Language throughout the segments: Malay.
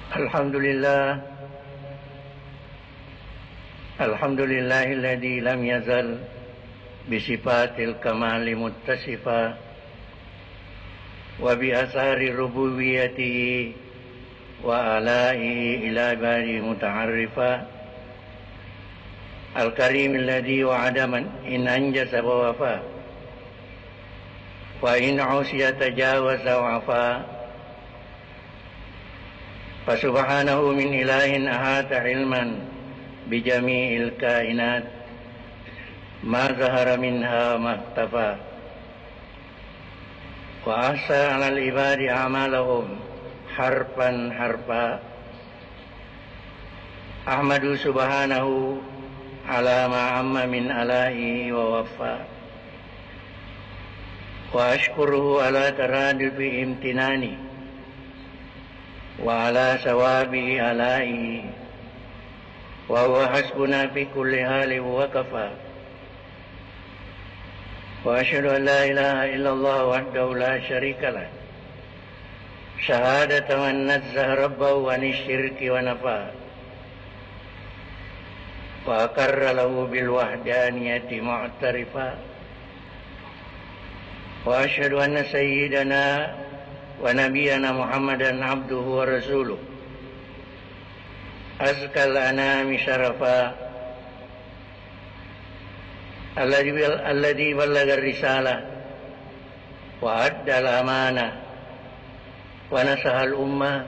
Alhamdulillah, alhamdulillahilladzi lam yazal bisifatil kamali muttasifa wa bi asari rububiyyatihi wa alaihi ila ibadi muta'arrifa al-karim alladzi wa'ada man in anjasa wa wafa wa in usiya tajawaza wa afa. Fasubhanahu min ilahin ahata ilman bijami'il kainat ma zahara minha mahtafa wa ahsa 'alal ibadi a'malahum harfan harfa. Ahmadu subhanahu ala ma amma min ala'i wa wafa wa ashkuruhu ala taradufi imtinani wa ala sawabi alaihi wa huwa hasbuna fi kulli halin wa kafa. Wa asyhadu an la ilaha illallah wahdahu la syarika lah syahadatan man nazzaha rabbahu an syirki wa nafa wa aqarra lahu bil wahdaniyati mu'tarifa. Wa asyhadu anna sayyidana wa nabiyyana Muhammadan abduhu wa rasuluh azkal anami syarafa alladhi ballaga risalah wa adda al-amanah wa nasaha al-ummah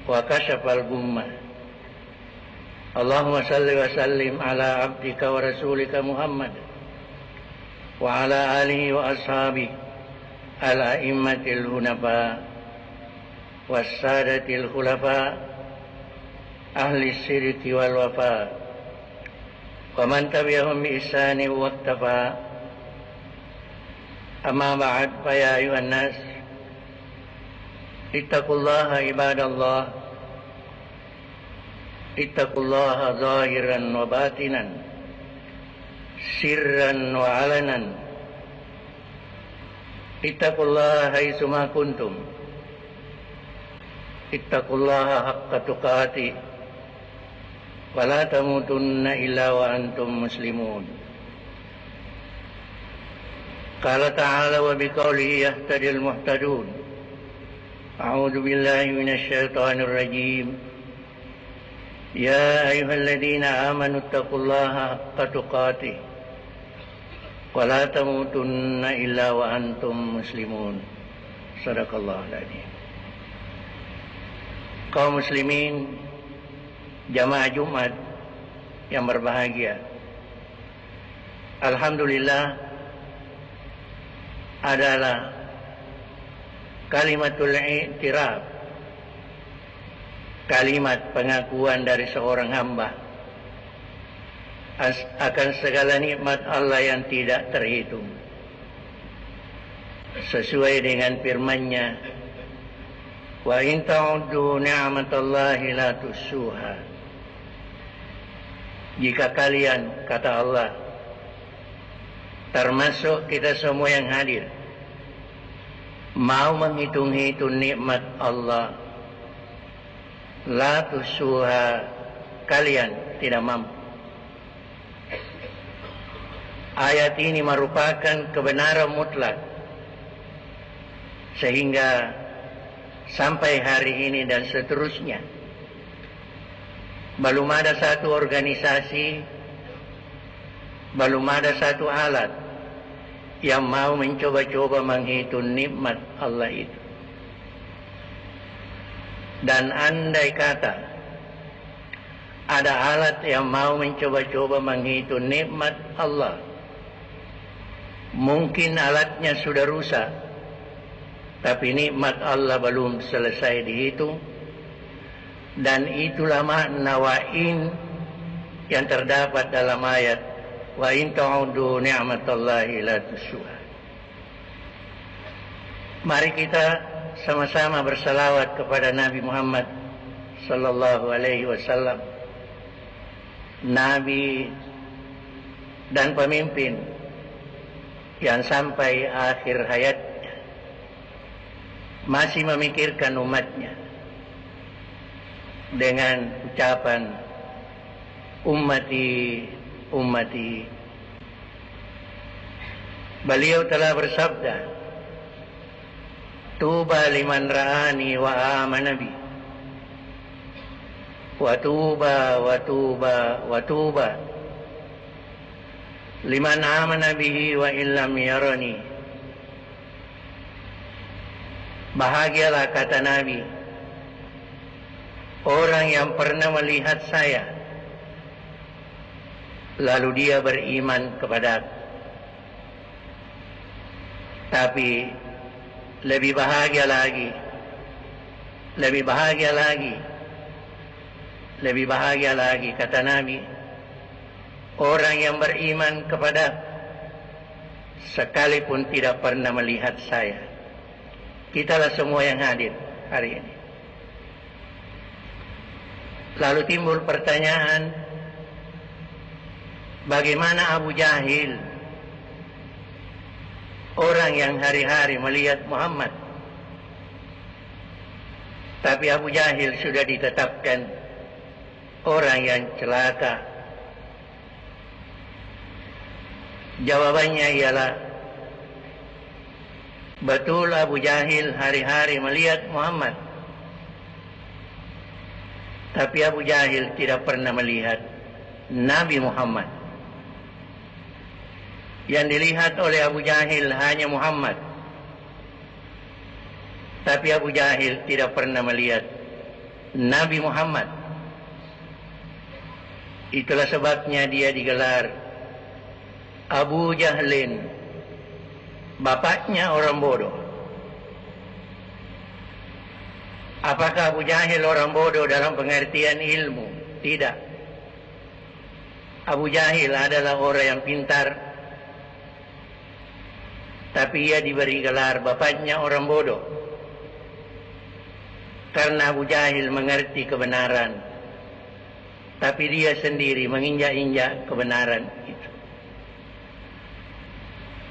wa kashafa al-gummah. Allahumma salli wa sallim ala abdika wa rasulika Muhammad wa ala alihi wa ashabihi al-a'immatil hunafa was-sadatil khulafa ahli sirki wal wafa wa man tabi'ahum bi ihsani wa iktafa. Amma ba'd, fa ya ayuhan nas ittaqullaha ibadallah, ittaqullaha zahiran wa batinan, sirran wa alanan. Ittaqullaha haitsuma kuntum, ittaqullaha haqqa tuqatih wa la tamutunna illa wa antum muslimun. Qala ta'ala wa biqaulihi yahtadil muhtadun. A'udzu billahi minasy syaithanir rajim. Ya ayyuhalladzina amanu ittaqullaha haqqa tuqatih wa la tamutunna illa wa antum muslimun. Shadaqallahul adzim. Kaum muslimin jamaah Jumat yang berbahagia, alhamdulillah adalah kalimatul i'tiraf, kalimat pengakuan dari seorang hamba akan segala nikmat Allah yang tidak terhitung, sesuai dengan firman-Nya, wa in ta'uddu ni'matallahi la tuhsuha. Jika kalian, kata Allah, termasuk kita semua yang hadir, mau menghitung-hitung nikmat Allah, la tuhsuha, kalian tidak mampu. Ayat ini merupakan kebenaran mutlak, sehingga sampai hari ini dan seterusnya belum ada satu organisasi, belum ada satu alat yang mau mencoba-coba menghitung nikmat Allah itu. Dan andai kata ada alat yang mau mencoba-coba menghitung nikmat Allah, mungkin alatnya sudah rusak, tapi nikmat Allah belum selesai dihitung. Dan itulah makna wa in yang terdapat dalam ayat wa in ta'uddu ni'matallahi la tuhsuha. Mari kita sama-sama bersalawat kepada Nabi Muhammad sallallahu alaihi wasallam, nabi dan pemimpin yang sampai akhir hayatnya masih memikirkan umatnya, dengan ucapan ummati, ummati. Beliau telah bersabda, tuba liman ra'ani wa amana bi, wa tuba wa tuba wa tuba liman amana bihi wa illam yarani. Bahagialah, kata Nabi, orang yang pernah melihat saya lalu dia beriman kepadaku. Tapi lebih bahagia lagi, lebih bahagia lagi, lebih bahagia lagi, kata Nabi, orang yang beriman kepada sekalipun tidak pernah melihat saya. Kitalah semua yang hadir hari ini. Lalu timbul pertanyaan, bagaimana Abu Jahil, orang yang hari-hari melihat Muhammad, tapi Abu Jahil sudah ditetapkan orang yang celaka? Jawabannya ialah, betul Abu Jahil hari-hari melihat Muhammad, tapi Abu Jahil tidak pernah melihat Nabi Muhammad. Yang dilihat oleh Abu Jahil hanya Muhammad, tapi Abu Jahil tidak pernah melihat Nabi Muhammad. Itulah sebabnya dia digelar Abu Jahlin, bapaknya orang bodoh. Apakah Abu Jahil orang bodoh dalam pengertian ilmu? Tidak. Abu Jahil adalah orang yang pintar, tapi ia diberi gelar bapaknya orang bodoh karena Abu Jahil mengerti kebenaran, tapi dia sendiri menginjak-injak kebenaran itu.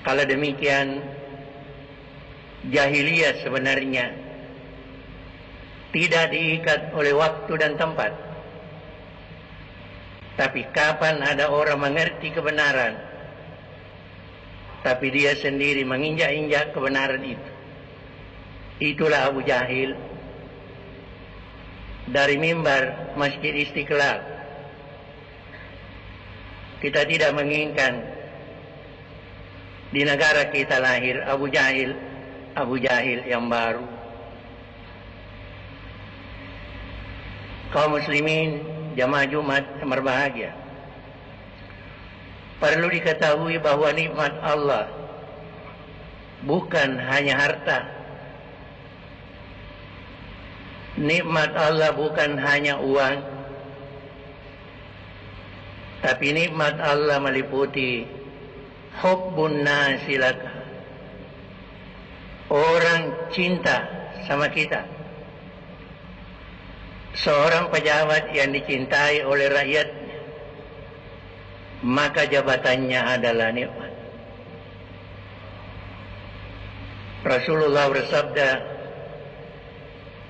Kalau demikian, jahiliyah sebenarnya tidak diikat oleh waktu dan tempat. Tapi kapan ada orang mengerti kebenaran, tapi dia sendiri menginjak-injak kebenaran itu, itulah Abu Jahil. Dari mimbar Masjid Istiqlal, kita tidak menginginkan di negara kita lahir Abu Jahil yang baru. Kaum muslimin, jamaah Jumat yang berbahagia, perlu diketahui bahwa nikmat Allah bukan hanya harta. Nikmat Allah bukan hanya uang, tapi nikmat Allah meliputi hubbun nasi laka, orang cinta sama kita. Seorang pejabat yang dicintai oleh rakyatnya, maka jabatannya adalah nikmat. Rasulullah bersabda,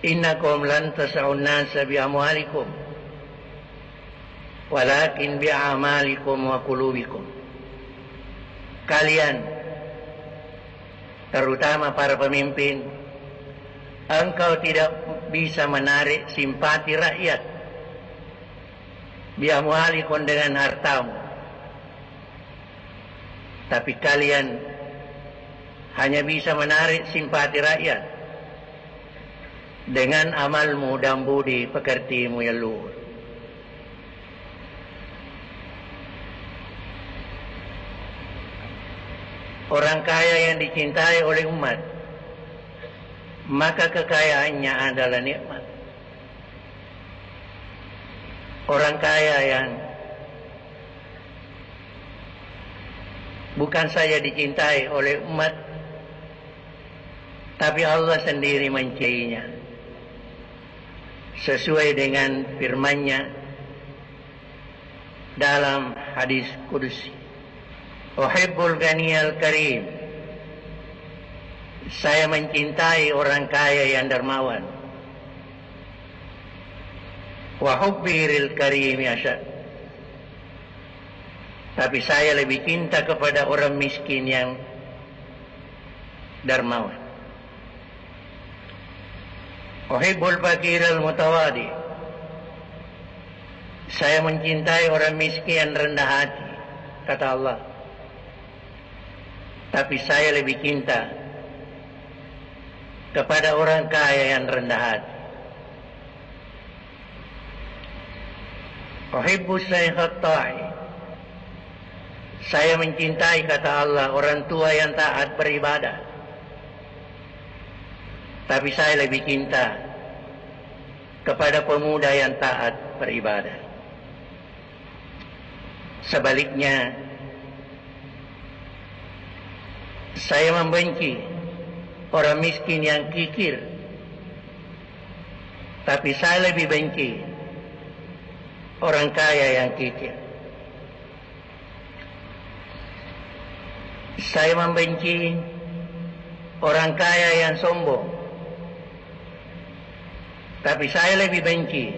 innakum lan tas'un nasa bi amwalikum walakin bi a'malikum wa qulubikum. Kalian, terutama para pemimpin, engkau tidak bisa menarik simpati rakyat bi amwalikum dengan hartamu, tapi kalian hanya bisa menarik simpati rakyat dengan amalmu dan budi pekertimu yang luhur. Orang kaya yang dicintai oleh umat, maka kekayaannya adalah nikmat. Orang kaya yang bukan saja dicintai oleh umat, tapi Allah sendiri mencintainya, sesuai dengan firman-Nya dalam hadis kudusi, uhibbul ghaniyal karim, saya mencintai orang kaya yang dermawan. wa hubbiril karimi asyad. Tapi saya lebih cinta kepada orang miskin yang dermawan. Uhibbul fakiral mutawadi. Saya mencintai orang miskin yang rendah hati, kata Allah. Tapi saya lebih cinta kepada orang kaya yang rendah hati. Uhibbus shaykhat ta'i. Saya mencintai, kata Allah, orang tua yang taat beribadah. Tapi saya lebih cinta kepada pemuda yang taat beribadah. Sebaliknya, saya membenci orang miskin yang kikir. Tapi saya lebih benci orang kaya yang kikir. Saya membenci orang kaya yang sombong. Tapi saya lebih benci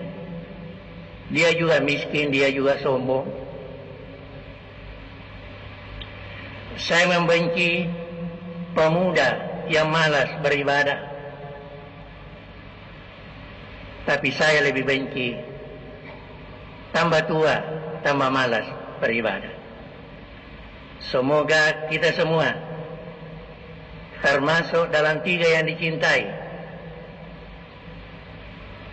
dia juga miskin, dia juga sombong. Saya membenci pemuda yang malas beribadah. Tapi saya lebih benci tambah tua, tambah malas beribadah. Semoga kita semua termasuk dalam 3 yang dicintai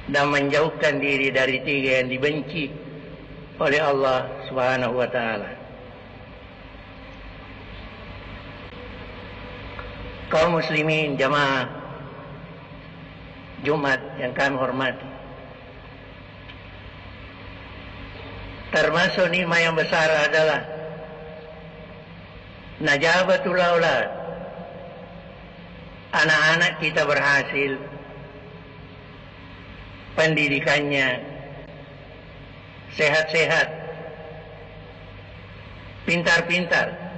dan menjauhkan diri dari 3 yang dibenci oleh Allah Subhanahu wa taala. Kaum muslimin jamaah Jumat yang kami hormati, termasuk nikmat yang besar adalah najabatul aulad. Anak-anak kita berhasil, pendidikannya sehat-sehat, pintar-pintar.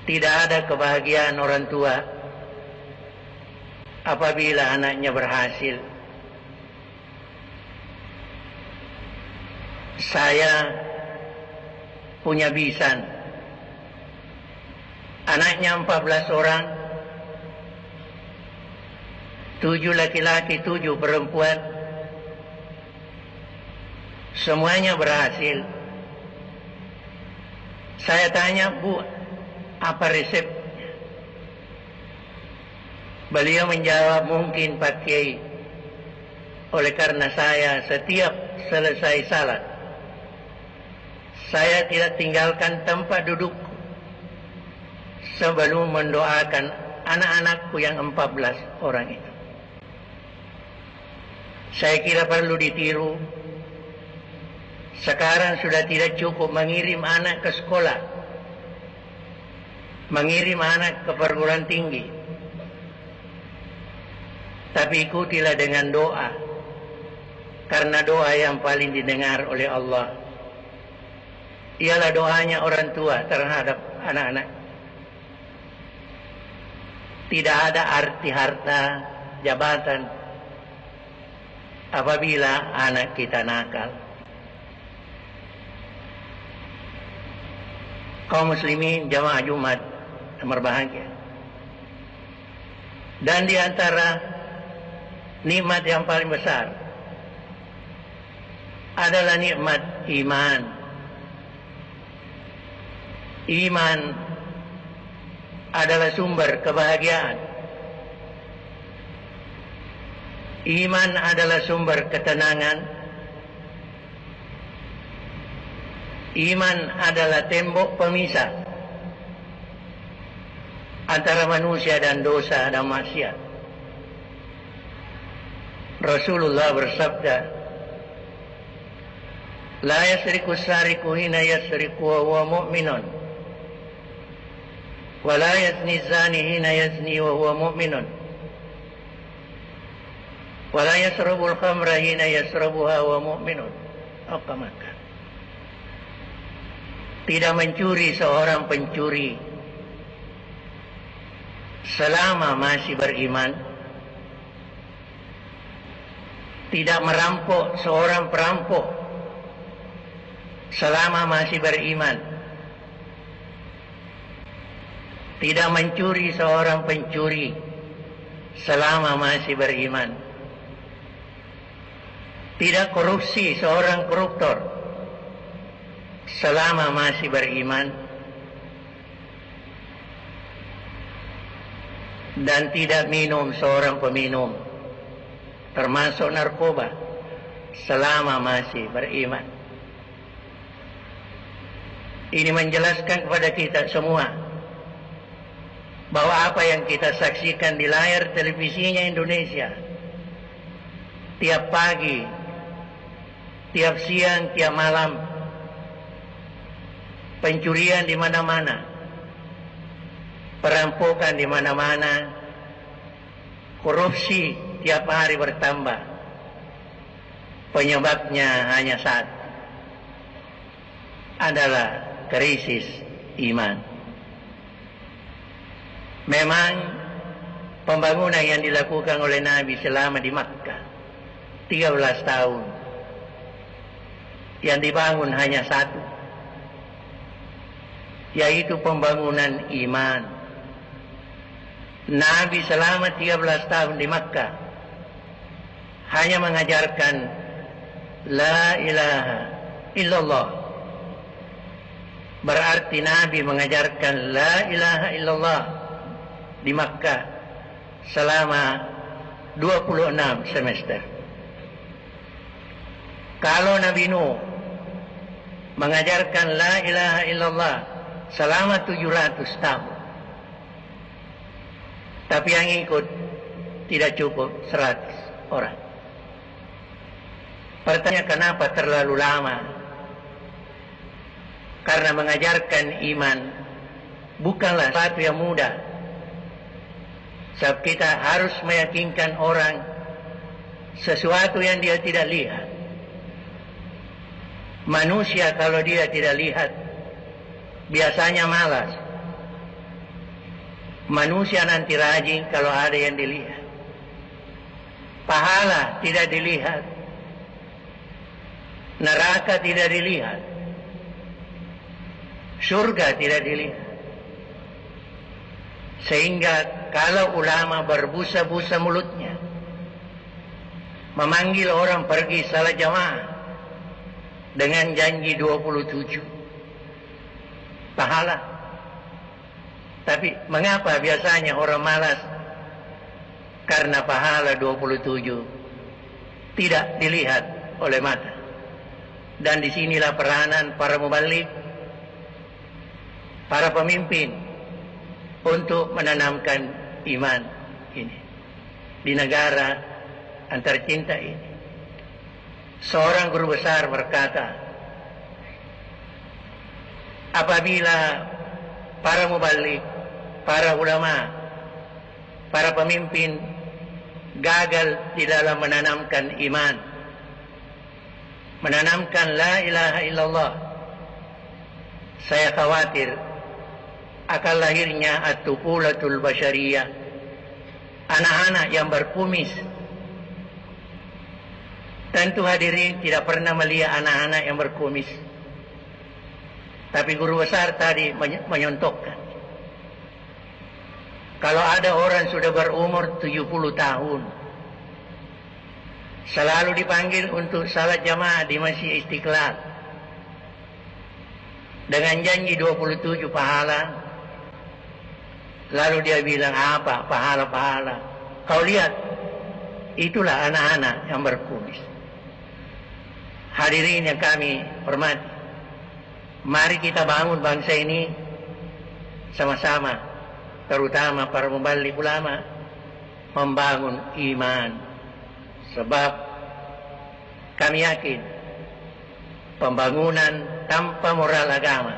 Tidak ada kebahagiaan orang tua apabila anaknya berhasil. Saya punya bisan, anaknya 14 orang, 7 laki-laki, 7 perempuan. Semuanya berhasil. Saya tanya, Bu, apa resep? Beliau menjawab, mungkin Pak Kiai, oleh karena saya setiap selesai salat, saya tidak tinggalkan tempat duduk sebelum mendoakan anak-anakku yang 14 orang itu. Saya kira perlu ditiru. Sekarang sudah tidak cukup mengirim anak ke sekolah, mengirim anak ke perguruan tinggi, tapi ikutilah dengan doa, karena doa yang paling didengar oleh Allah ialah doanya orang tua terhadap anak-anak. Tidak ada arti harta, jabatan apabila anak kita nakal. Kaum muslimin jamaah Jumat yang berbahagia, dan di antara nikmat yang paling besar adalah nikmat iman. Iman adalah sumber kebahagiaan. Iman adalah sumber ketenangan. Iman adalah tembok pemisah antara manusia dan dosa dan maksiat. Rasulullah bersabda, "La yasriku sariku hina yasriku wa huwa mu'minun, wa la yazni zani hina yazni wa huwa mu'minun, wa la yasrabul khamra hina yasrabuha wa mu'minun." Maka tidak mencuri seorang pencuri selama masih beriman, tidak merampok seorang perampok selama masih beriman, tidak mencuri seorang pencuri selama masih beriman, tidak korupsi seorang koruptor selama masih beriman, dan tidak minum seorang peminum termasuk narkoba selama masih beriman. Ini menjelaskan kepada kita semua bahwa apa yang kita saksikan di layar televisinya Indonesia tiap pagi, tiap siang, tiap malam, pencurian di mana-mana, perampokan di mana-mana, korupsi tiap hari bertambah. Penyebabnya hanya satu, adalah krisis iman. Memang pembangunan yang dilakukan oleh Nabi selama di Makkah 13 tahun, yang dibangun hanya satu, yaitu pembangunan iman. Nabi selama 13 tahun di Makkah hanya mengajarkan la ilaha illallah. Berarti Nabi mengajarkan la ilaha illallah di Makkah selama 26 semester. Kalau Nabi Nuh mengajarkan la ilaha illallah selama 700 tahun, tapi yang ikut tidak cukup 100 orang. Pertanyaan, kenapa terlalu lama? Karena mengajarkan iman bukanlah sesuatu yang mudah. Sebab kita harus meyakinkan orang sesuatu yang dia tidak lihat. Manusia kalau dia tidak lihat biasanya malas. Manusia nanti rajin kalau ada yang dilihat. Pahala tidak dilihat, neraka tidak dilihat, surga tidak dilihat. Sehingga kalau ulama berbusa-busa mulutnya memanggil orang pergi salat jamaah dengan janji 27 pahala, tapi mengapa biasanya orang malas? Karena pahala 27 tidak dilihat oleh mata. Dan disinilah peranan para mubalik, para pemimpin untuk menanamkan iman ini di negara antar cinta ini. Seorang guru besar berkata, apabila para mubalik, para ulama, para pemimpin gagal di dalam menanamkan iman, menanamkan la ilaha illallah, saya khawatir akan lahirnya at-tufulatul basyariyah, anak-anak yang berkumis. Tentu hadirin tidak pernah melihat anak-anak yang berkumis, tapi guru besar tadi menyontohkan, kalau ada orang sudah berumur 70 tahun selalu dipanggil untuk salat jamaah di Masjid Istiqlal dengan janji 27 pahala, lalu dia bilang apa pahala-pahala? Kau lihat, itulah anak-anak yang berkumis. Hadirin yang kami hormati, mari kita bangun bangsa ini sama-sama, terutama para mubalik ulama, membangun iman. Sebab kami yakin pembangunan tanpa moral agama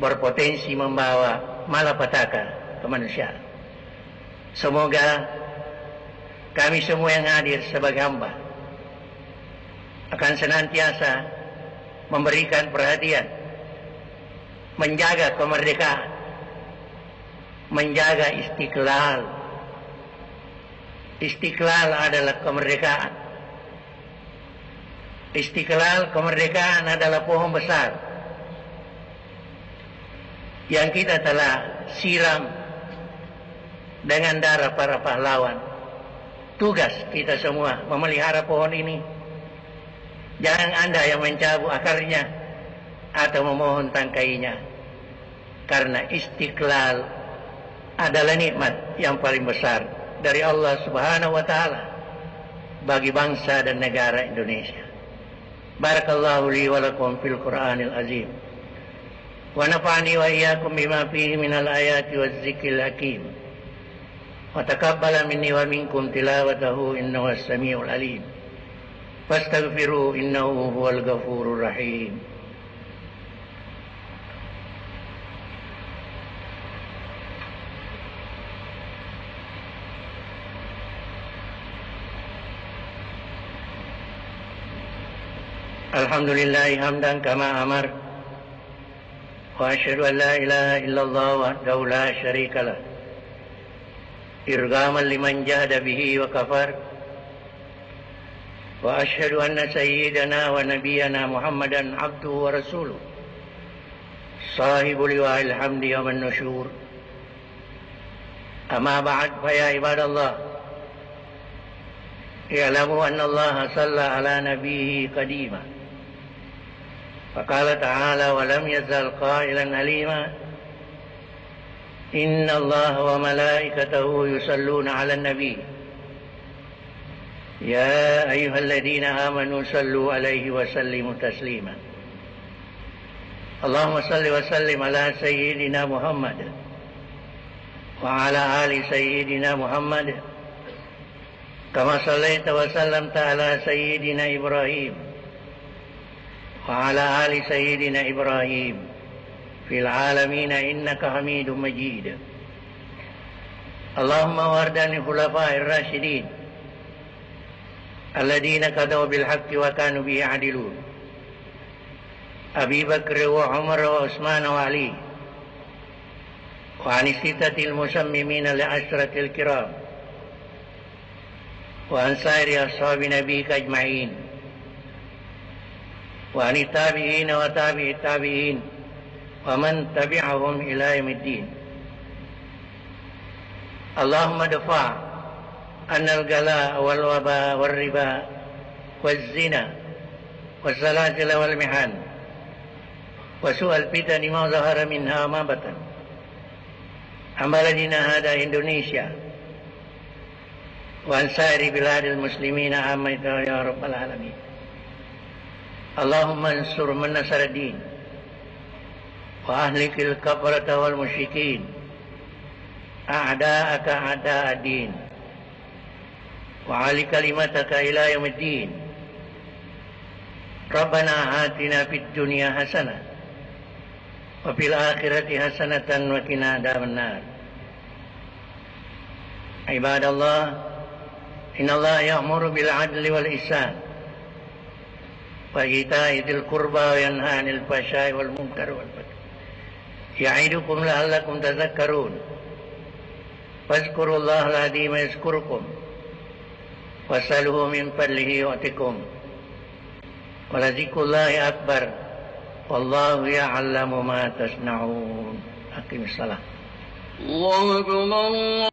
berpotensi membawa malapetaka kemanusiaan. Semoga kami semua yang hadir sebagai hamba akan senantiasa memberikan perhatian, menjaga kemerdekaan, menjaga istiqlal. Istiqlal adalah kemerdekaan. Istiqlal, kemerdekaan adalah pohon besar yang kita telah siram dengan darah para pahlawan. Tugas kita semua memelihara pohon ini. Jangan Anda yang mencabut akarnya atau memohon tangkainya. Karena istiqlal adalah nikmat yang paling besar dari Allah Subhanahu wa taala bagi bangsa dan negara Indonesia. Barakallahu li wa lakum fil Qur'anil azim. Wa nafa'ani wa iyyakum bima fihi minal ayati waz zikril hakim. Wa taqabbala minni wa minkum tilawatahu innahu as-sami'ul alim. Fastaghfiru innahu huwal ghafurur rahim. Alhamdulillahi hamdan kama amar. Wa asyhadu an la ilaha illallah wahdahu la syarika lah. Irghaman liman jahada bihi wa kafar. Wa asyhadu anna sayyidana wa nabiyyana Muhammadan abduhu wa rasuluh. Sahibul liwa'il hamdi yawman nusyur. Amma ba'd fa ya ibadallah. I'lamu anna Allah shalla ala nabiyhi qadima. فقال تعالى ولم يزل قائلا أليما إن الله وملائكته يصلون على النبي يا أيها الذين آمنوا صلوا عليه وسلموا تسليما اللهم صل وسلم على سيدنا محمد وعلى آل سيدنا محمد كما صليت وسلمت على سيدنا إبراهيم وعلى آل سيدنا إبراهيم في العالمين إنك حميد مجيد اللهم وارض عن الخلفاء الراشدين الذين قضوا بالحق وكانوا به يعدلون أبي بكر وعمر وعثمان وعلي وعن الستة المسممين لعشرة الكرام وعن سائر أصحاب نبيك أجمعين وعن التابعين وتابع التابعين ومن تبعهم إلى يوم الدين اللهم ادفع عنا الغلاء والوباء والربا والزنا والسلاسل والمحن وسوء الفتن ما ظهر منها وما بطن عن بلدنا هذا إندونيسيا وعن سائر بلاد المسلمين عامة يا رب العالمين اللهم انصر من نصر الدين وأهلك الكفرة والمشركين أعداءك أعداء الدين وعلي كلمتك إلى يوم الدين ربنا آتنا في الدنيا حسنة وفي الآخرة حسنة وقنا عذاب النار عباد الله إن الله يأمر بالعدل والإحسان وإيتاء ذي القربى وينهى عن الفحشاء والمنكر والبغي يعظكم لعلكم تذكرون فاذكروا الله العظيم يذكركم واسألوه من فضله يؤتكم ولذكر الله أكبر والله يعلم ما تصنعون أقم الصلاة الله أكبر